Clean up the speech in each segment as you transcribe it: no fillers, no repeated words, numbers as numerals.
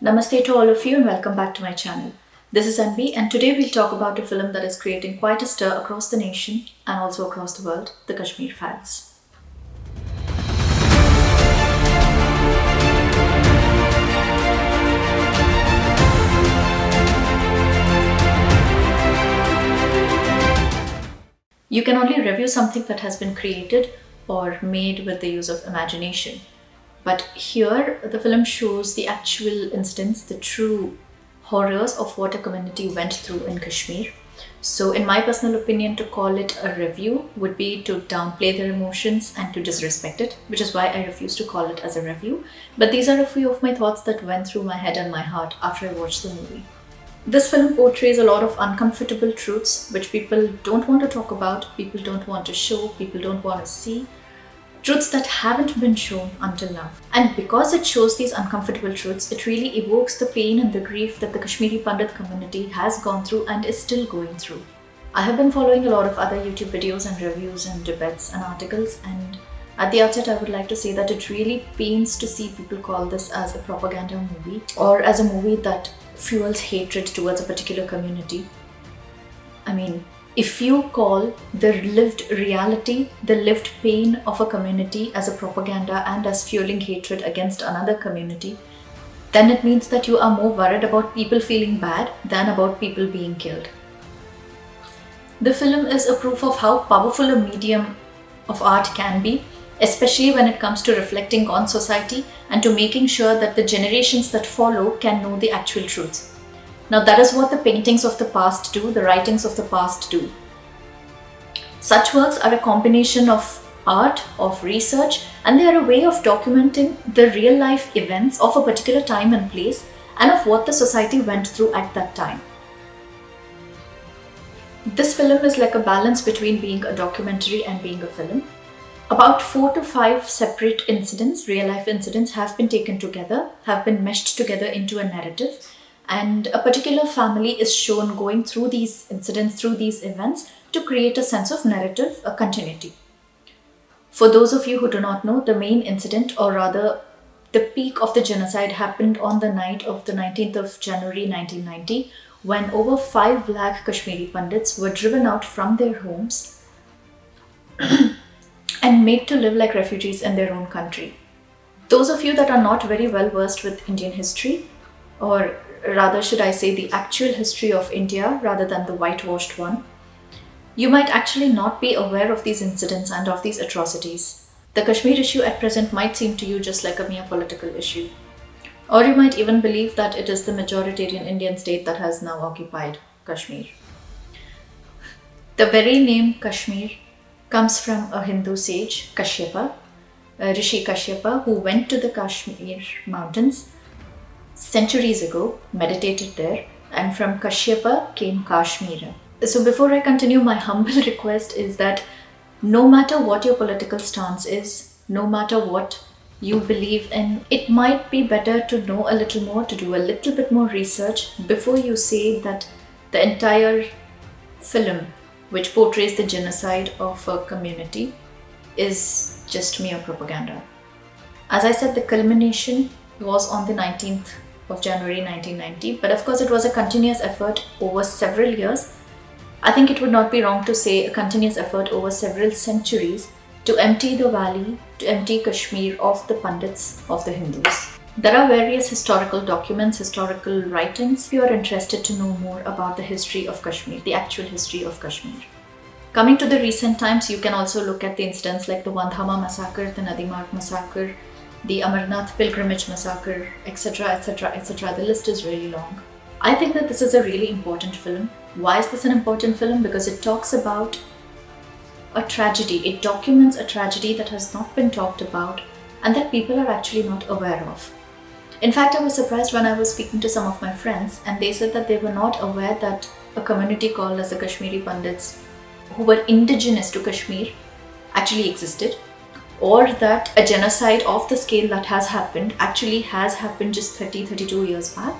Namaste to all of you and welcome back to my channel. This is ANVI and today we'll talk about a film that is creating quite a stir across the nation and also across the world, the Kashmir Files. You can only review something that has been created or made with the use of imagination. But here, the film shows the actual incidents, the true horrors of what a community went through in Kashmir. So in my personal opinion, to call it a review would be to downplay their emotions and to disrespect it, which is why I refuse to call it as a review. But these are a few of my thoughts that went through my head and my heart after I watched the movie. This film portrays a lot of uncomfortable truths which people don't want to talk about, people don't want to show, people don't want to see. Truths that haven't been shown until now. And because it shows these uncomfortable truths, it really evokes the pain and the grief that the Kashmiri Pandit community has gone through and is still going through. I have been following a lot of other YouTube videos and reviews and debates and articles, and at the outset I would like to say that it really pains to see people call this as a propaganda movie or as a movie that fuels hatred towards a particular community. I mean, if you call the lived reality, the lived pain of a community as a propaganda and as fueling hatred against another community, then it means that you are more worried about people feeling bad than about people being killed. The film is a proof of how powerful a medium of art can be, especially when it comes to reflecting on society and to making sure that the generations that follow can know the actual truths. Now that is what the paintings of the past do, the writings of the past do. Such works are a combination of art, of research, and they are a way of documenting the real life events of a particular time and place and of what the society went through at that time. This film is like a balance between being a documentary and being a film. About 4 to 5 separate incidents, real life incidents, have been taken together, have been meshed together into a narrative. And a particular family is shown going through these incidents, through these events, to create a sense of narrative, a continuity. For those of you who do not know, the main incident, or rather the peak of the genocide, happened on the night of the 19th of January 1990, when over 5 lakh Kashmiri Pandits were driven out from their homes and made to live like refugees in their own country. Those of you that are not very well versed with Indian history, or rather should I say the actual history of India rather than the whitewashed one, you might actually not be aware of these incidents and of these atrocities. The Kashmir issue at present might seem to you just like a mere political issue. Or you might even believe that it is the majoritarian Indian state that has now occupied Kashmir. The very name Kashmir comes from a Hindu sage, Kashyapa, Rishi Kashyapa, who went to the Kashmir mountains centuries ago, meditated there, and from Kashyapa came Kashmir. So before I continue, my humble request is that no matter what your political stance is, no matter what you believe in, it might be better to know a little more, to do a little bit more research before you say that the entire film which portrays the genocide of a community is just mere propaganda. As I said, the culmination was on the 19th of January 1990, but of course it was a continuous effort over several years. I think it would not be wrong to say a continuous effort over several centuries to empty the valley, to empty Kashmir of the Pandits, of the Hindus. There are various historical documents, historical writings, if you are interested to know more about the history of Kashmir, the actual history of Kashmir. Coming to the recent times, you can also look at the incidents like the Vandhama massacre, the Nadi Marg massacre, the Amarnath pilgrimage massacre, etc., etc., etc. The list is really long. I think that this is a really important film. Why is this an important film? Because it talks about a tragedy. It documents a tragedy that has not been talked about and that people are actually not aware of. In fact, I was surprised when I was speaking to some of my friends and they said that they were not aware that a community called as the Kashmiri Pandits, who were indigenous to Kashmir, actually existed, or that a genocide of the scale that has happened actually has happened just 32 years back.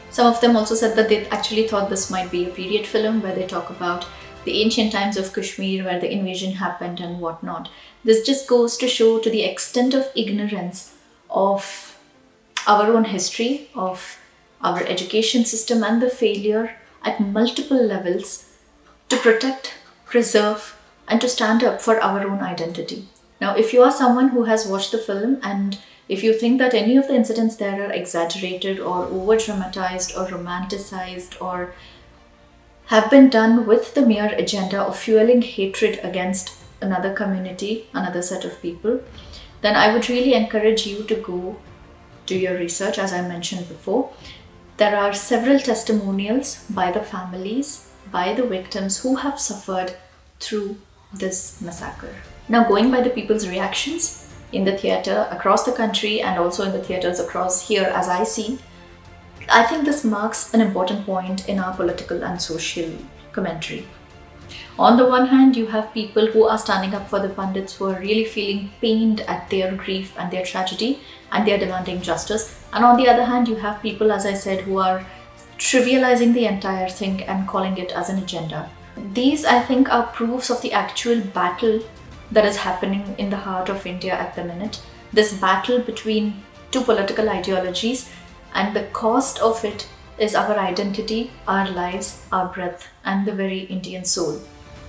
Some of them also said that they actually thought this might be a period film where they talk about the ancient times of Kashmir where the invasion happened and whatnot. This just goes to show to the extent of ignorance of our own history, of our education system, and the failure at multiple levels to protect, preserve, and to stand up for our own identity. Now, if you are someone who has watched the film and if you think that any of the incidents there are exaggerated or over dramatized or romanticized or have been done with the mere agenda of fueling hatred against another community, another set of people, then I would really encourage you to go do your research, as I mentioned before. There are several testimonials by the families, by the victims who have suffered through this massacre. Now, going by the people's reactions in the theatre across the country and also in the theatres across here, as I see, I think this marks an important point in our political and social commentary. On the one hand, you have people who are standing up for the Pandits, who are really feeling pained at their grief and their tragedy, and they are demanding justice. And on the other hand, you have people, as I said, who are trivializing the entire thing and calling it as an agenda. These, I think, are proofs of the actual battle that is happening in the heart of India at the minute. This battle between two political ideologies, and the cost of it is our identity, our lives, our breath, and the very Indian soul.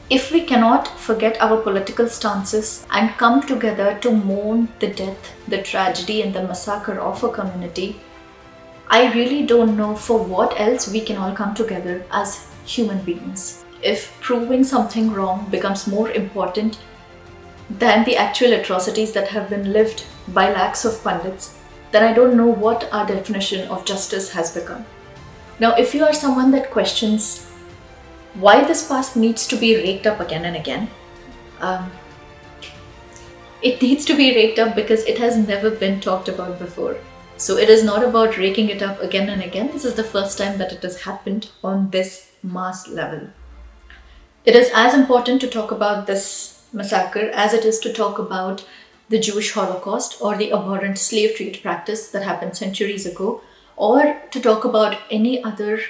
If we cannot forget our political stances and come together to mourn the death, the tragedy, and the massacre of a community, I really don't know for what else we can all come together as human beings. If proving something wrong becomes more important than the actual atrocities that have been lived by lakhs of Pandits, then I don't know what our definition of justice has become. Now, if you are someone that questions why this past needs to be raked up again and again, it needs to be raked up because it has never been talked about before. So it is not about raking it up again and again. This is the first time that it has happened on this mass level. It is as important to talk about this massacre as it is to talk about the Jewish Holocaust or the abhorrent slave trade practice that happened centuries ago, or to talk about any other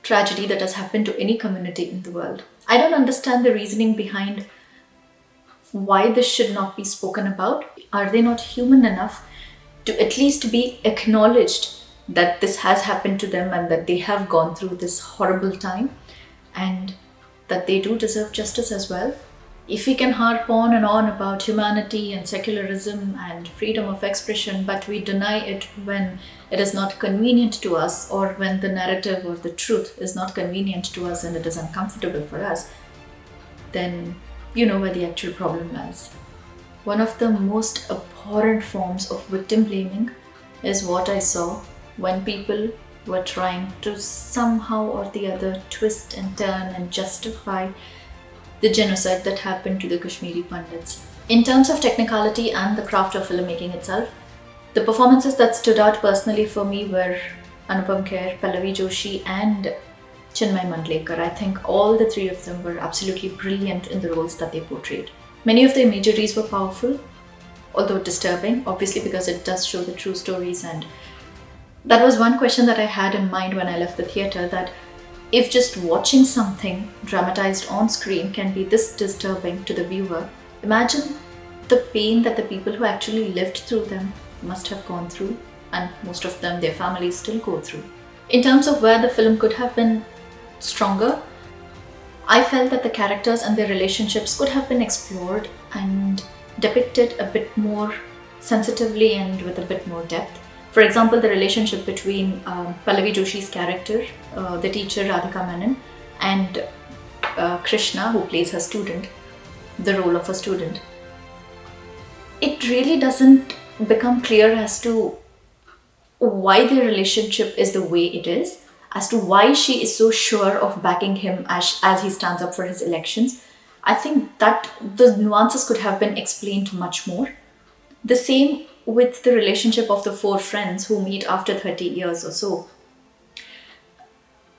tragedy that has happened to any community in the world. I don't understand the reasoning behind why this should not be spoken about. Are they not human enough to at least be acknowledged that this has happened to them and that they have gone through this horrible time and that they do deserve justice as well? If we can harp on and on about humanity and secularism and freedom of expression, but we deny it when it is not convenient to us, or when the narrative or the truth is not convenient to us and it is uncomfortable for us, then you know where the actual problem lies. One of the most abhorrent forms of victim blaming is what I saw when people were trying to somehow or the other twist and turn and justify the genocide that happened to the Kashmiri Pandits. In terms of technicality and the craft of filmmaking itself, the performances that stood out personally for me were Anupam Kher, Pallavi Joshi, and Chinmay Mandlekar. I think all the three of them were absolutely brilliant in the roles that they portrayed. Many of the imageries were powerful, although disturbing, obviously because it does show the true stories. And that was one question that I had in mind when I left the theatre, that if just watching something dramatized on screen can be this disturbing to the viewer, imagine the pain that the people who actually lived through them must have gone through, and most of them, their families, still go through. In terms of where the film could have been stronger, I felt that the characters and their relationships could have been explored and depicted a bit more sensitively and with a bit more depth. For example, the relationship between Pallavi Joshi's character, the teacher Radhika Menon, and Krishna, who plays her student, the role of a student. It really doesn't become clear as to why their relationship is the way it is, as to why she is so sure of backing him as he stands up for his elections. I think that the nuances could have been explained much more. The same with the relationship of the four friends who meet after 30 years or so.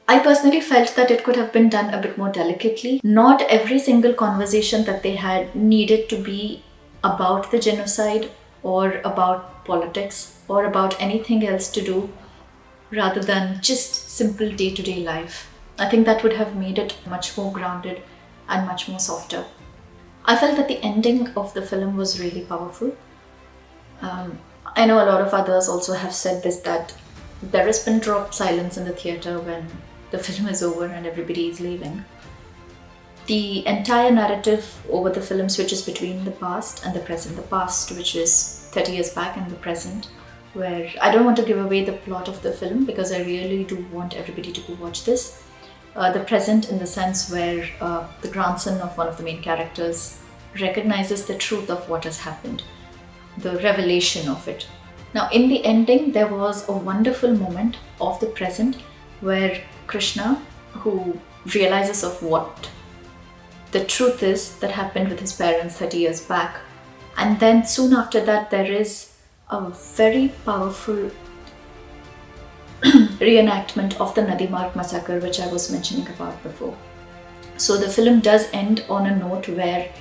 I personally felt that it could have been done a bit more delicately. Not every single conversation that they had needed to be about the genocide or about politics or about anything else to do rather than just simple day-to-day life. I think that would have made it much more grounded and much more softer. I felt that the ending of the film was really powerful. I know a lot of others also have said this, that There is pin drop silence in the theatre when the film is over and everybody is leaving. The entire narrative over the film switches between the past and the present. The past, which is 30 years back, and the present, where I don't want to give away the plot of the film because I really do want everybody to go watch this. The present in the sense where the grandson of one of the main characters recognizes the truth of what has happened, the revelation of it. Now, in the ending, there was a wonderful moment of the present where Krishna, who realizes of what the truth is that happened with his parents 30 years back, and then soon after that there is a very powerful reenactment of the Nadi Marg massacre, which I was mentioning about before. So the film does end on a note where,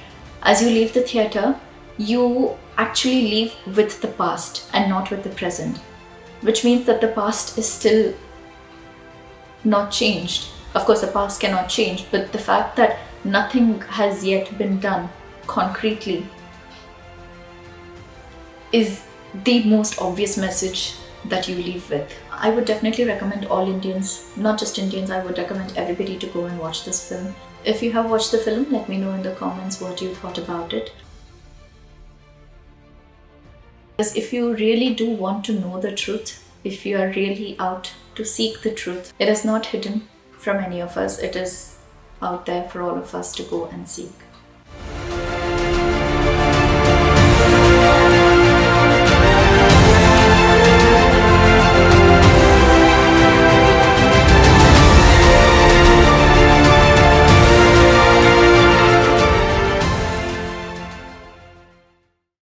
as you leave the theatre, you actually leave with the past and not with the present, which means that the past is still not changed. Of course, the past cannot change, but the fact that nothing has yet been done concretely is the most obvious message that you leave with. I would definitely recommend all Indians, not just Indians, I would recommend everybody to go and watch this film. If you have watched the film, let me know in the comments what you thought about it. Because if you really do want to know the truth, if you are really out to seek the truth, it is not hidden from any of us. It is out there for all of us to go and seek.